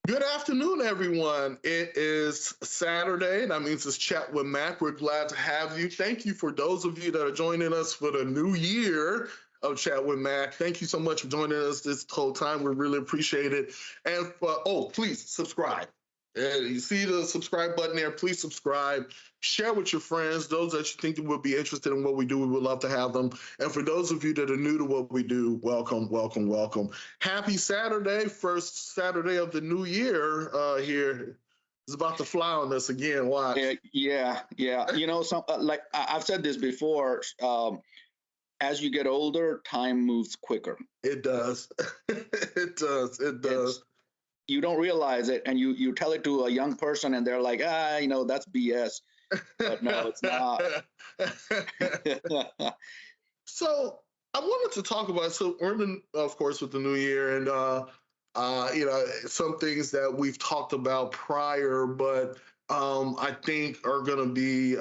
Good afternoon, everyone. It is Saturday. That means it's Chat with Mac. We're glad to have you. Thank you for those of you that are joining us for the new year of Chat with Mac. Thank you so much for joining us this whole time. We really appreciate it. And please subscribe. You see the subscribe button there. Please subscribe. Share with your friends, those that you think will be interested in what we do. We would love to have them. And for those of you that are new to what we do, welcome, welcome, welcome. Happy Saturday, first Saturday of the new year here. It's about to fly on us again. Watch. Yeah. Like I've said this before, as you get older, time moves quicker. It does. It does. You don't realize it, and you tell it to a young person, and they're like, that's BS. But no, it's not. So I wanted to talk about, we're in, of course, with the new year, and some things that we've talked about prior, but I think are going to be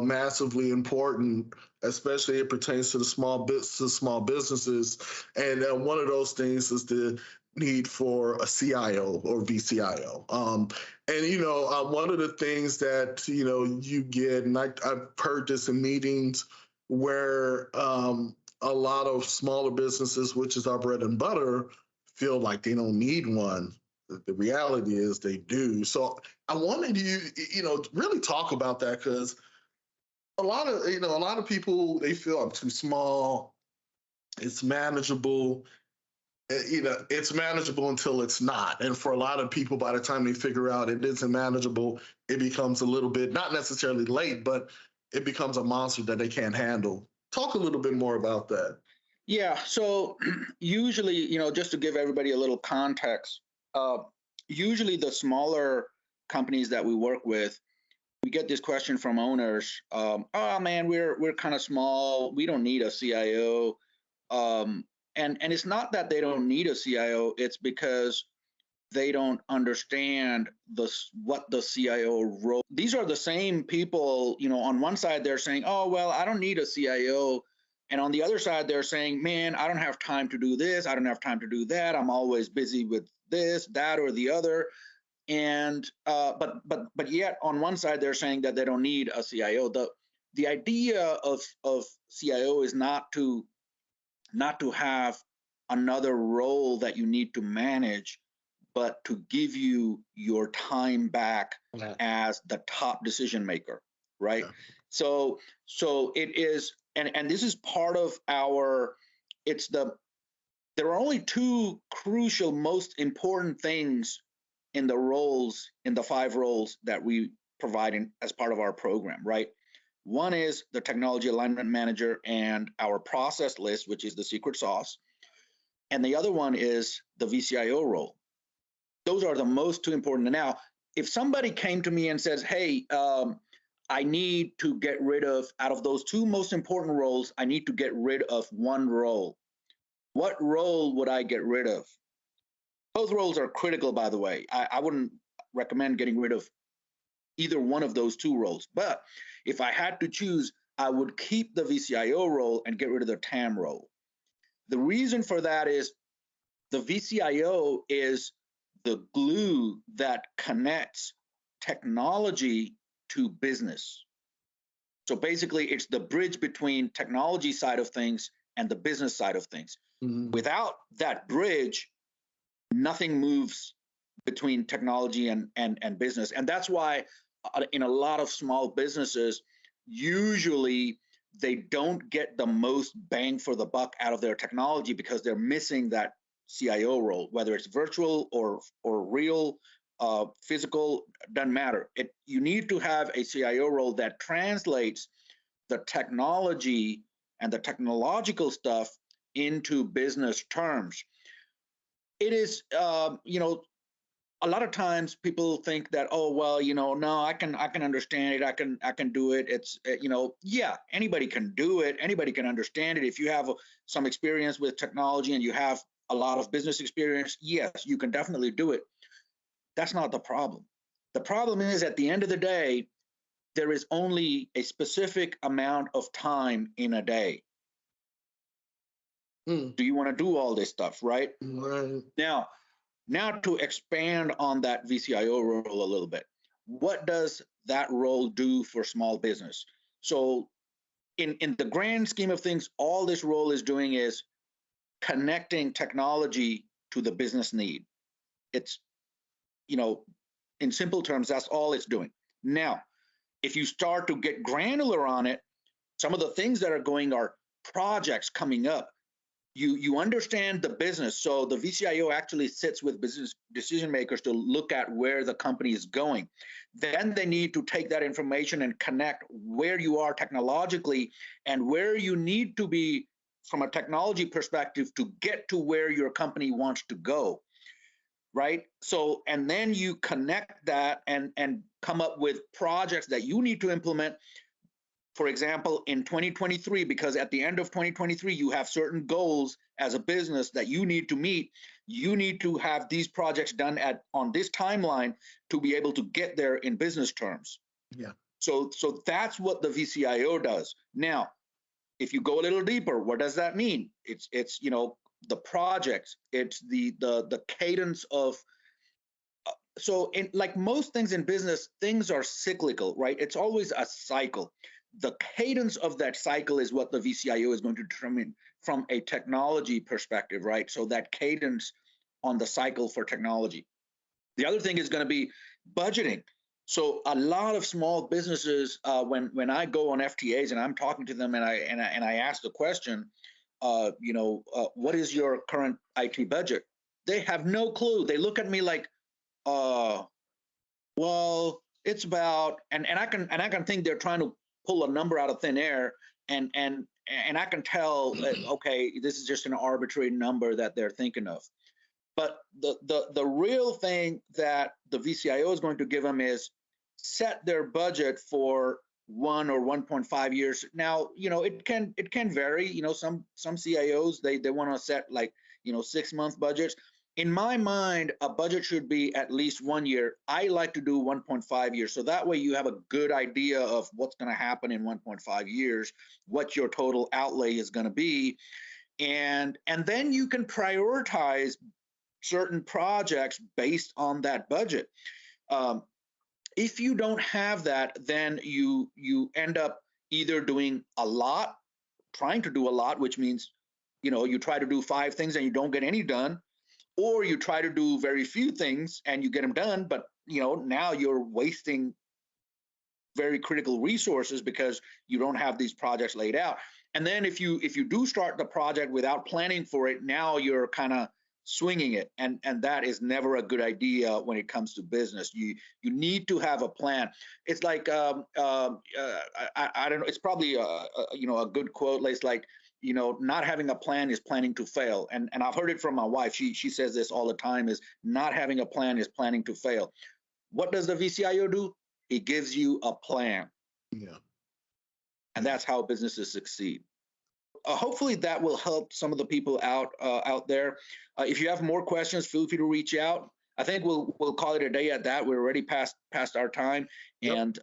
massively important, especially it pertains to the small businesses. And one of those things is the need for a CIO or VCIO. One of the things that you get, and I've heard this in meetings where a lot of smaller businesses, which is our bread and butter, feel like they don't need one. The reality is they do. So I wanted you, really talk about that, because a lot of people, they feel I'm too small. It's manageable. It's manageable until it's not. And for a lot of people, by the time they figure out it isn't manageable, it becomes a little bit, not necessarily late, but it becomes a monster that they can't handle. Talk a little bit more about that. Yeah. So usually, just to give everybody a little context, usually the smaller companies that we work with, we get this question from owners. Oh man, we're kind of small. We don't need a CIO. And it's not that they don't need a CIO. It's because they don't understand what the CIO role. These are the same people, on one side they're saying, oh, well, I don't need a CIO. And on the other side, they're saying, man, I don't have time to do this. I don't have time to do that. I'm always busy with this, that, or the other. And but yet on one side, they're saying that they don't need a CIO. The idea of CIO is not to have another role that you need to manage, but to give you your time back as the top decision maker, right? Yeah. So it is, and this is part of there are only two crucial, most important things in the 5 roles that we provide as part of our program, right? One is the technology alignment manager and our process list, which is the secret sauce. And the other one is the VCIO role. Those are the most two important. Now, if somebody came to me and says, hey, I need to get rid of, out of those two most important roles, I need to get rid of one role. What role would I get rid of? Both roles are critical, by the way. I wouldn't recommend getting rid of either one of those two roles. But if I had to choose, I would keep the VCIO role and get rid of the TAM role. The reason for that is the VCIO is the glue that connects technology to business. So basically, it's the bridge between technology side of things and the business side of things. Mm-hmm. Without that bridge, nothing moves between technology and business. And that's why in a lot of small businesses, usually they don't get the most bang for the buck out of their technology because they're missing that CIO role, whether it's virtual or real, physical, doesn't matter. You need to have a CIO role that translates the technology and the technological stuff into business terms. It is, a lot of times people think that, oh, well, no, I can understand it. I can do it. It's, yeah, anybody can do it. Anybody can understand it. If you have some experience with technology and you have a lot of business experience, yes, you can definitely do it. That's not the problem. The problem is, at the end of the day, there is only a specific amount of time in a day. Do you want to do all this stuff, right? Right. Now, Now to expand on that VCIO role a little bit, what does that role do for small business? So in the grand scheme of things, all this role is doing is connecting technology to the business need. It's, in simple terms, that's all it's doing. Now, if you start to get granular on it, some of the things that are going are projects coming up. You understand the business. So the VCIO actually sits with business decision makers to look at where the company is going. Then they need to take that information and connect where you are technologically and where you need to be from a technology perspective to get to where your company wants to go. Right. So, and then you connect that and come up with projects that you need to implement, for example, in 2023, because at the end of 2023, you have certain goals as a business that you need to meet. You need to have these projects done on this timeline to be able to get there in business terms. Yeah. So that's what the VCIO does. Now, if you go a little deeper, what does that mean? It's the projects, it's the cadence of so in like most things in business, things are cyclical, right? It's always a cycle. The cadence of that cycle is what the VCIO is going to determine from a technology perspective, right? So that cadence on the cycle for technology. The other thing is going to be budgeting. So a lot of small businesses, when I go on FTAs and I'm talking to them and I ask the question, what is your current IT budget? They have no clue. They look at me like, well, it's about, and I can think they're trying to pull a number out of thin air, and I can tell, okay, this is just an arbitrary number that they're thinking of. But the real thing that the VCIO is going to give them is set their budget for 1 or 1.5 years. Now, it can vary. Some CIOs they want to set like 6-month budgets. In my mind, a budget should be at least 1 year. I like to do 1.5 years. So that way you have a good idea of what's going to happen in 1.5 years, what your total outlay is going to be. And then you can prioritize certain projects based on that budget. If you don't have that, then you end up either doing a lot, trying to do a lot, which means, you try to do 5 things and you don't get any done, or you try to do very few things and you get them done, but now you're wasting very critical resources because you don't have these projects laid out. And then if you do start the project without planning for it, now you're kind of swinging it, and that is never a good idea when it comes to business. You need to have a plan. It's like I don't know. It's probably a good quote. It's like, not having a plan is planning to fail. And I've heard it from my wife. She says this all the time: is not having a plan is planning to fail. What does the VCIO do? It gives you a plan. Yeah. And that's how businesses succeed. Hopefully that will help some of the people out there. If you have more questions, feel free to reach out. I think we'll call it a day at that. We're already past our time. Yep. And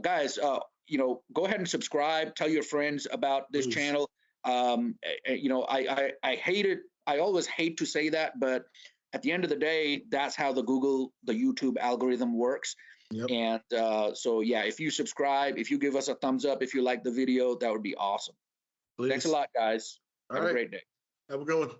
guys, go ahead and subscribe. Tell your friends about this channel. I hate it. I always hate to say that, but at the end of the day, that's how the YouTube algorithm works. Yep. And so yeah, if you subscribe, if you give us a thumbs up, if you like the video, that would be awesome. Please. Thanks a lot, guys. Have a great day. Have a good one.